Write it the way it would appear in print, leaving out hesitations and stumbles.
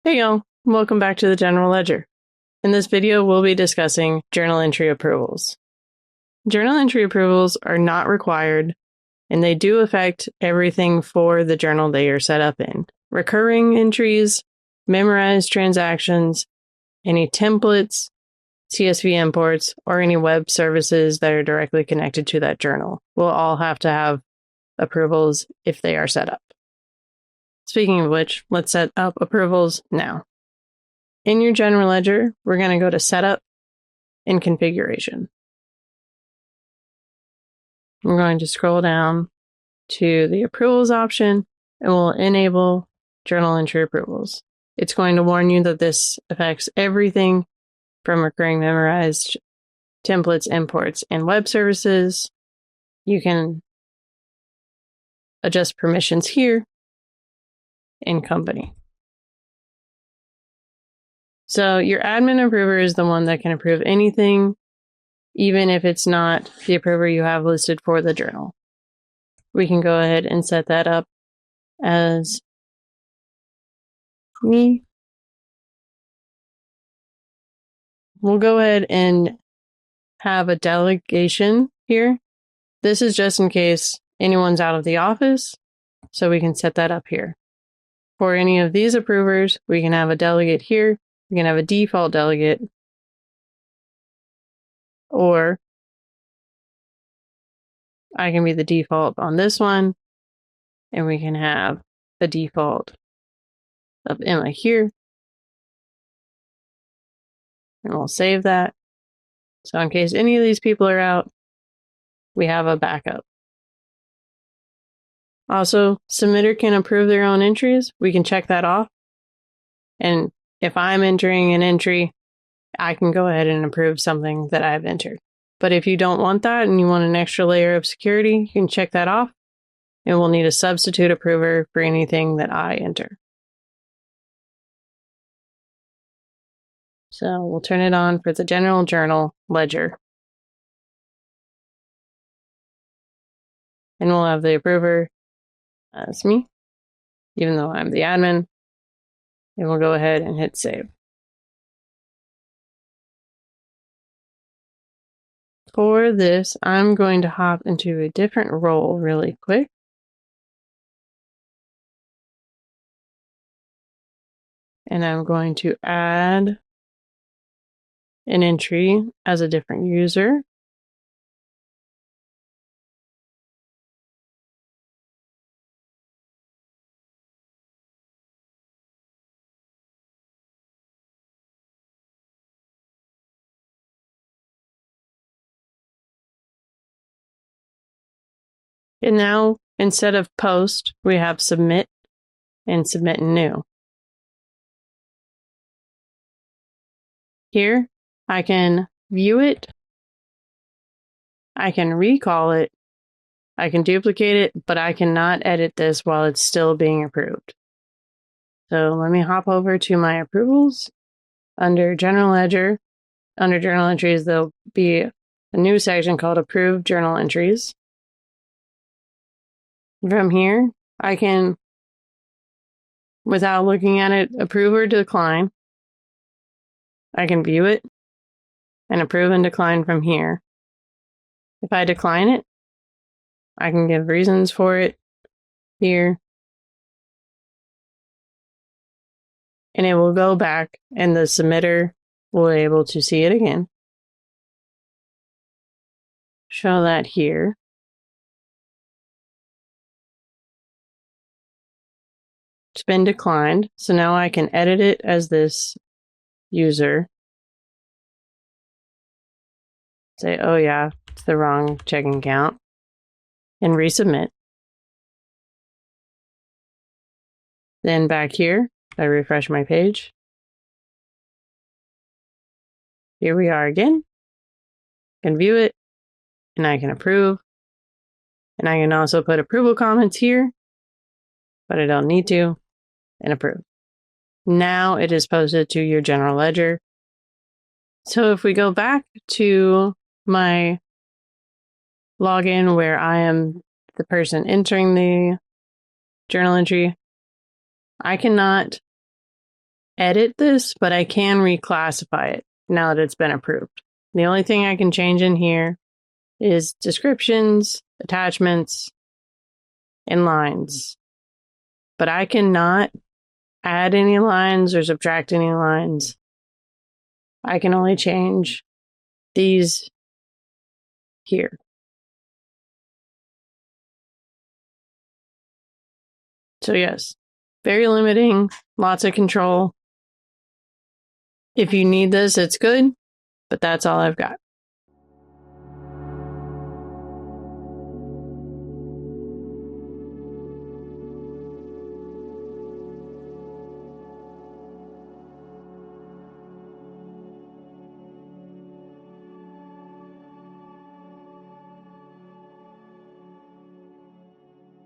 Hey y'all, welcome back to the General Ledger. In this video, we'll be discussing journal entry approvals. Journal entry approvals are not required, and they do affect everything for the journal they are set up in. Recurring entries, memorized transactions, any templates, CSV imports, or any web services that are directly connected to that journal will all have to have approvals if they are set up. Speaking of which, let's set up approvals now. In your general ledger, we're going to go to Setup and Configuration. We're going to scroll down to the Approvals option, and we'll enable Journal Entry Approvals. It's going to warn you that this affects everything from recurring memorized templates, imports, and web services. You can adjust permissions here in Company. So your admin approver is the one that can approve anything, even if it's not the approver you have listed for the journal. We can go ahead and set that up as me. We'll go ahead and have a delegation here. This is just in case anyone's out of the office, so we can set that up here. For any of these approvers, we can have a delegate here. We can have a default delegate, or I can be the default on this one, and we can have the default of Emma here. And we'll save that. So in case any of these people are out, we have a backup. Also, submitter can approve their own entries. We can check that off. And if I'm entering an entry, I can go ahead and approve something that I've entered. But if you don't want that and you want an extra layer of security, you can check that off. And we'll need a substitute approver for anything that I enter. So we'll turn it on for the General Journal Ledger. And we'll have the approver as me, even though I'm the admin. And we'll go ahead and hit save. For this, I'm going to hop into a different role really quick. And I'm going to add an entry as a different user. And now, instead of post, we have submit and submit new. Here, I can view it, I can recall it, I can duplicate it, but I cannot edit this while it's still being approved. So let me hop over to my approvals. Under General Ledger, under Journal Entries, there'll be a new section called Approved Journal Entries. From here, I can, without looking at it, approve or decline. I can view it and approve and decline from here. If I decline it, I can give reasons for it here. And it will go back and the submitter will be able to see it again. Show that here. It's been declined, so now I can edit it as this user. Say, oh yeah, it's the wrong checking account. And resubmit. Then back here, I refresh my page. Here we are again. I can view it, and I can approve. And I can also put approval comments here, but I don't need to, and approve. Now it is posted to your general ledger. So if we go back to my login where I am the person entering the journal entry, I cannot edit this, but I can reclassify it now that it's been approved. The only thing I can change in here is descriptions, attachments, and lines. But I cannot add any lines or subtract any lines. I can only change these here. So yes, very limiting, lots of control. If you need this, it's good, but that's all I've got.